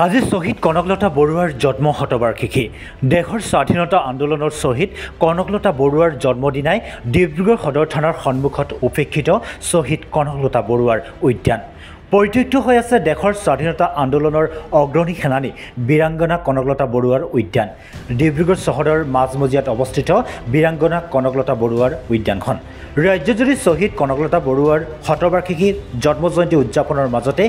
আজি শহীদ কনকলতা বৰুৱাৰ জন্ম শতবাৰ্ষিকী। দেশৰ স্বাধীনতা আন্দোলনৰ শহীদ কনকলতা বৰুৱাৰ জন্মদিনাই ডিব্ৰুগড় সদৰ থানাৰ সন্মুখত উপেক্ষিত শহীদ কনকলতা বৰুৱাৰ উদ্যান। পৰিত্যক্ত হৈ আছে দেশৰ স্বাধীনতা আন্দোলনৰ অগ্ৰণী সেনানী বীৰাংগনা কনকলতা বৰুৱাৰ উদ্যান। ডিব্ৰুগড় চহৰৰ মাজমজিয়াত অৱস্থিত বীৰাংগনা কনকলতা বৰুৱাৰ উদ্যানখন। ৰাজ্যজুৰি শহীদ কনকলতা বৰুৱাৰ শতবাৰ্ষিকী জন্মজয়ন্তী উদযাপনৰ মাজতে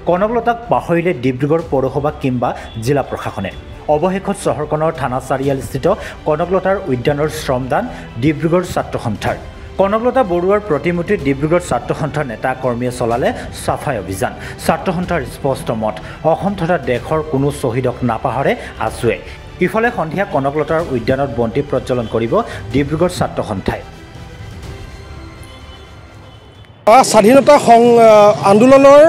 কনকলতাক পাহৰিলে ডিব্ৰুগড় পৌৰসভা কিংবা জিলা প্ৰশাসনে। অৱশেষত চহৰখনৰ থানা চাৰিআলিস্থিত কনকলতাৰ উদ্যানৰ শ্ৰমদান ডিব্ৰুগড় ছাত্ৰ সন্থাৰ। কনকলতা বৰুৱাৰ প্ৰতিমূৰ্তিত ডিব্ৰুগড় ছাত্ৰ সন্থাৰ নেতা কৰ্মীয়ে চলালে চাফাই অভিযান। ছাত্ৰ সন্থাৰ স্পষ্ট মত, অসম তথা দেশৰ কোনো শ্বহীদক নাপাহৰে আছুৱে। ইফালে সন্ধিয়া কনকলতাৰ উদ্যানত বন্তি প্ৰজ্বলন কৰিব ডিব্ৰুগড় ছাত্ৰ সন্থাই। স্বাধীনতা আন্দোলনৰ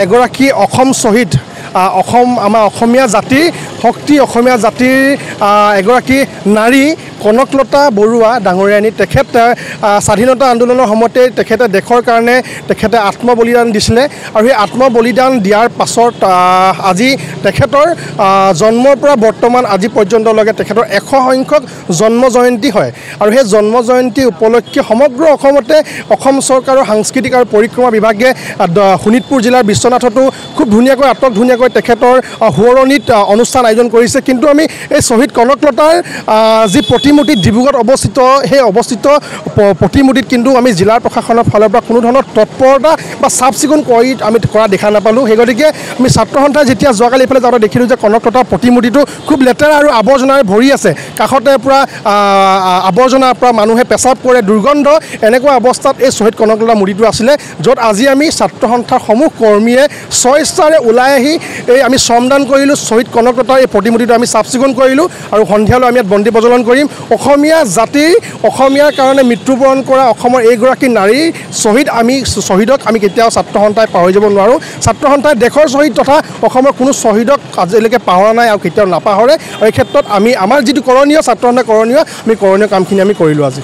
এগৰাকী অসম শ্বহীদ, আমাৰ অসমীয়া জাতিৰ শক্তি, অসমীয়া জাতিৰ এগৰাকী নাৰী কনকলতা বৰুৱা ডাঙৰীয়ানী। তেখেত স্বাধীনতা আন্দোলনৰ সময়তে তেখেতে দেশৰ কাৰণে তেখেতে আত্মবলিদান দিছিলে আৰু সেই আত্মবলিদান দিয়াৰ পাছত আজি তেখেতৰ জন্মৰ পৰা বৰ্তমান আজি পৰ্যন্তলৈকে তেখেতৰ 100 সংখ্যক জন্ম জয়ন্তী হয়। আৰু সেই জন্ম জয়ন্তী উপলক্ষে সমগ্ৰ অসমতে অসম চৰকাৰৰ সাংস্কৃতিক আৰু পৰিক্ৰমা বিভাগে শোণিতপুৰ জিলাৰ বিশ্বনাথতো খুব ধুনীয়াকৈ ধুনীয়াকৈ তেখেতৰ সোঁৱৰণিত অনুষ্ঠান আয়োজন কৰিছে। কিন্তু আমি এই শ্বহীদ কনকলতাৰ যি প্ৰতিমূৰ্তি ডিব্ৰুগড়ত অৱস্থিত, সেই অৱস্থিত প্ৰতিমূৰ্তিত কিন্তু আমি জিলাৰ প্ৰশাসনৰ ফালৰ পৰা কোনো ধৰণৰ তৎপৰতা বা চাফ চিকুণ আমি কৰা দেখা নাপালোঁ। সেই গতিকে আমি ছাত্ৰ সন্থাই যেতিয়া যোৱাকালি এইফালে যাওঁতে দেখিলোঁ যে কনকলতাৰ প্ৰতিমূৰ্তিটো খুব লেতেৰা আৰু আৱৰ্জনাৰে ভৰি আছে। কাষতে পূৰা আৱৰ্জনাৰ পৰা মানুহে পেচাব কৰে, দুৰ্গন্ধ, এনেকুৱা অৱস্থাত এই শ্বহীদ কনকলতা মূৰ্তিটো আছিলে, য'ত আজি আমি ছাত্ৰ সন্থাৰ সমূহ কৰ্মীয়ে স্বেচ্ছাৰে ওলাই আহি আমি শ্ৰমদান কৰিলোঁ। শ্বহীদ কনকলতাৰ এই প্ৰতিমূৰ্তিটো আমি চাফ চিকুণ কৰিলোঁ আৰু সন্ধিয়ালৈ আমি ইয়াত বন্তি প্ৰজ্বলন কৰিম। অসমীয়া জাতিৰ, অসমীয়াৰ কাৰণে মৃত্যুবৰণ কৰা অসমৰ এইগৰাকী নাৰী শ্বহীদক আমি কেতিয়াও ছাত্ৰ সন্থাই পাহৰি যাব নোৱাৰোঁ। ছাত্ৰ সন্থাই দেশৰ শ্বহীদ তথা অসমৰ কোনো শ্বহীদক আজিলৈকে পাহৰা নাই আৰু কেতিয়াও নাপাহৰে। আৰু এই ক্ষেত্ৰত আমাৰ যিটো কৰণীয়, ছাত্ৰ সন্থাই কৰণীয়, আমি কৰণীয় কামখিনি আমি কৰিলোঁ আজি।